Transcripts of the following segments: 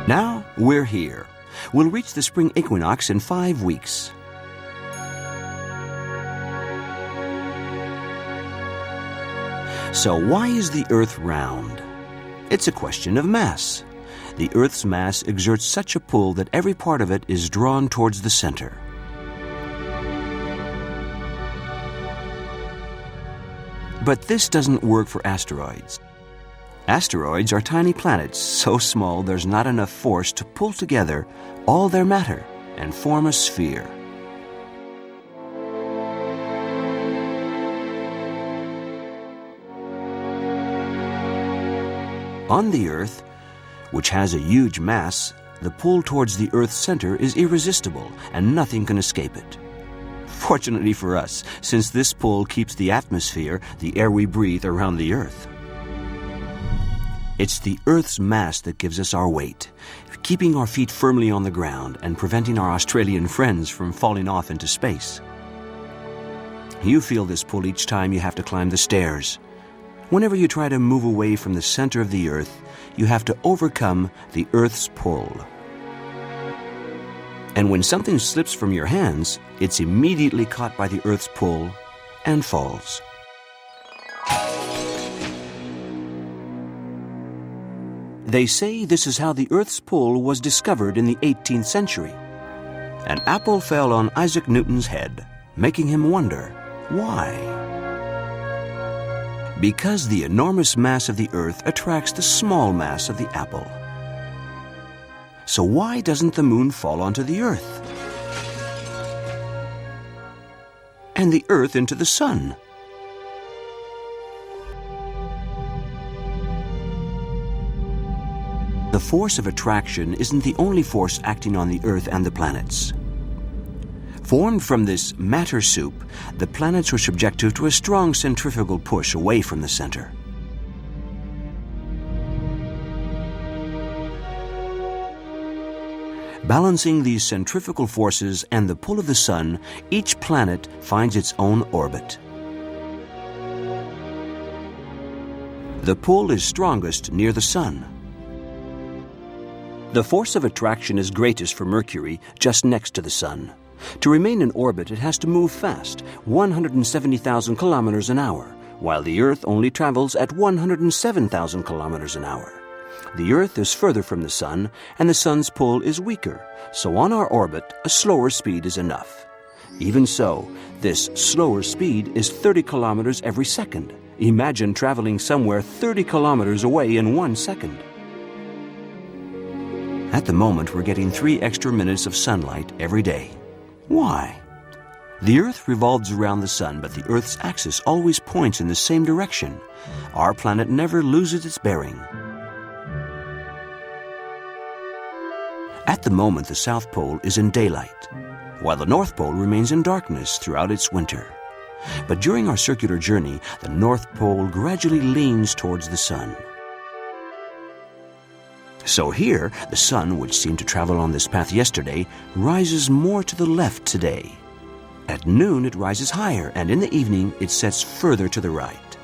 Now we're here. We'll reach the spring equinox in 5 weeks. So why is the Earth round? It's a question of mass. The Earth's mass exerts such a pull that every part of it is drawn towards the center. But this doesn't work for asteroids. Asteroids are tiny planets so small there's not enough force to pull together all their matter and form a sphere. On the Earth, which has a huge mass, the pull towards the Earth's center is irresistible and nothing can escape it. Fortunately for us, since this pull keeps the atmosphere, the air we breathe, around the Earth. It's the Earth's mass that gives us our weight, keeping our feet firmly on the ground and preventing our Australian friends from falling off into space. You feel this pull each time you have to climb the stairs. Whenever you try to move away from the center of the Earth, you have to overcome the Earth's pull. And when something slips from your hands, it's immediately caught by the Earth's pull and falls. They say this is how the Earth's pull was discovered in the 18th century. An apple fell on Isaac Newton's head, making him wonder, why? Because the enormous mass of the Earth attracts the small mass of the apple. So why doesn't the moon fall onto the Earth? And the Earth into the sun? The force of attraction isn't the only force acting on the Earth and the planets. Formed from this matter soup, the planets were subjected to a strong centrifugal push away from the center. Balancing these centrifugal forces and the pull of the sun, each planet finds its own orbit. The pull is strongest near the sun. The force of attraction is greatest for Mercury, just next to the sun. To remain in orbit, it has to move fast, 170,000 kilometers an hour, while the Earth only travels at 107,000 kilometers an hour. The Earth is further from the sun, and the sun's pull is weaker, so on our orbit, a slower speed is enough. Even so, this slower speed is 30 kilometers every second. Imagine traveling somewhere 30 kilometers away in 1 second. At the moment, we're getting 3 extra minutes of sunlight every day. Why? The Earth revolves around the sun, but the Earth's axis always points in the same direction. Our planet never loses its bearing. At the moment, the South Pole is in daylight, while the North Pole remains in darkness throughout its winter. But during our circular journey, the North Pole gradually leans towards the sun. So here, the sun, which seemed to travel on this path yesterday, rises more to the left today. At noon, it rises higher, and in the evening, it sets further to the right.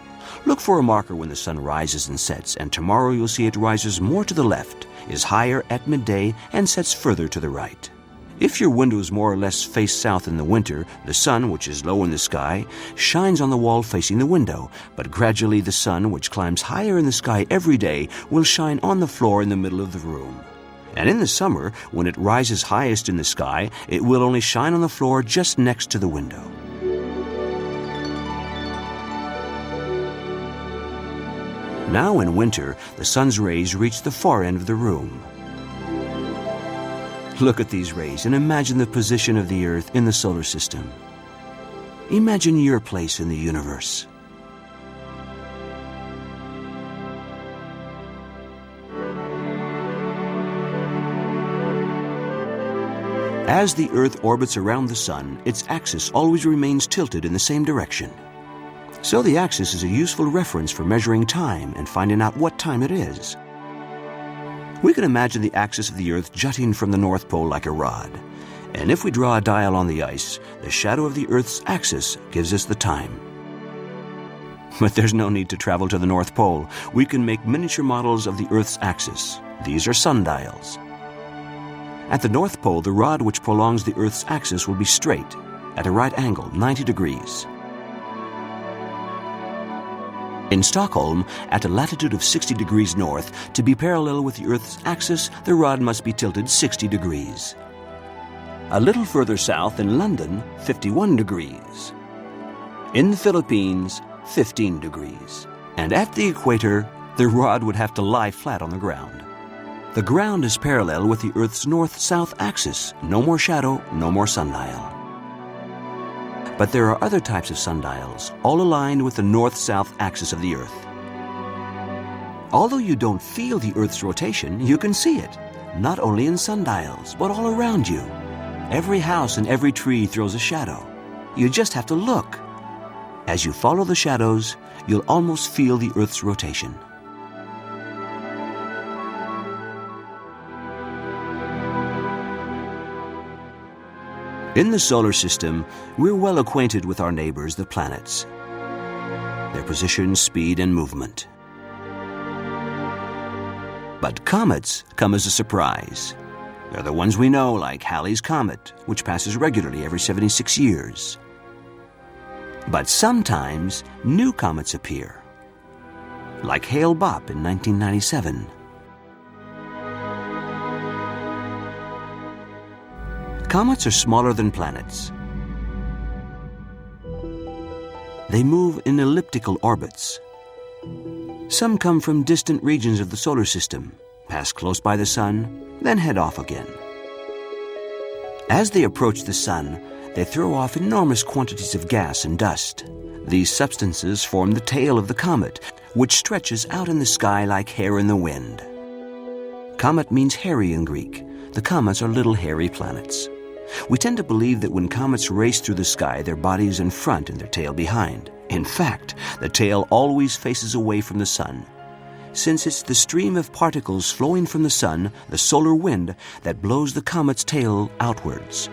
Look for a marker when the sun rises and sets, and tomorrow you'll see it rises more to the left, is higher at midday, and sets further to the right. If your windows more or less face south in the winter, the sun, which is low in the sky, shines on the wall facing the window, but gradually the sun, which climbs higher in the sky every day, will shine on the floor in the middle of the room. And in the summer, when it rises highest in the sky, it will only shine on the floor just next to the window. Now in winter, the sun's rays reach the far end of the room. Look at these rays and imagine the position of the Earth in the solar system. Imagine your place in the universe. As the Earth orbits around the sun, its axis always remains tilted in the same direction. So the axis is a useful reference for measuring time and finding out what time it is. We can imagine the axis of the Earth jutting from the North Pole like a rod. And if we draw a dial on the ice, the shadow of the Earth's axis gives us the time. But there's no need to travel to the North Pole. We can make miniature models of the Earth's axis. These are sundials. At the North Pole, the rod which prolongs the Earth's axis will be straight, at a right angle, 90 degrees. In Stockholm, at a latitude of 60 degrees north, to be parallel with the Earth's axis, the rod must be tilted 60 degrees. A little further south in London, 51 degrees. In the Philippines, 15 degrees. And at the equator, the rod would have to lie flat on the ground. The ground is parallel with the Earth's north-south axis. No more shadow, no more sundial. But there are other types of sundials, all aligned with the north-south axis of the Earth. Although you don't feel the Earth's rotation, you can see it, not only in sundials, but all around you. Every house and every tree throws a shadow. You just have to look. As you follow the shadows, you'll almost feel the Earth's rotation. In the solar system, we're well acquainted with our neighbors, the planets, their position, speed, and movement. But comets come as a surprise. They're the ones we know, like Halley's Comet, which passes regularly every 76 years. But sometimes new comets appear, like Hale-Bopp in 1997. Comets are smaller than planets. They move in elliptical orbits. Some come from distant regions of the solar system, pass close by the sun, then head off again. As they approach the sun, they throw off enormous quantities of gas and dust. These substances form the tail of the comet, which stretches out in the sky like hair in the wind. Comet means hairy in Greek. The comets are little hairy planets. We tend to believe that when comets race through the sky, their body is in front and their tail behind. In fact, the tail always faces away from the sun, since it's the stream of particles flowing from the sun, the solar wind, that blows the comet's tail outwards.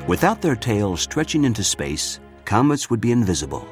Without their tail stretching into space, comets would be invisible.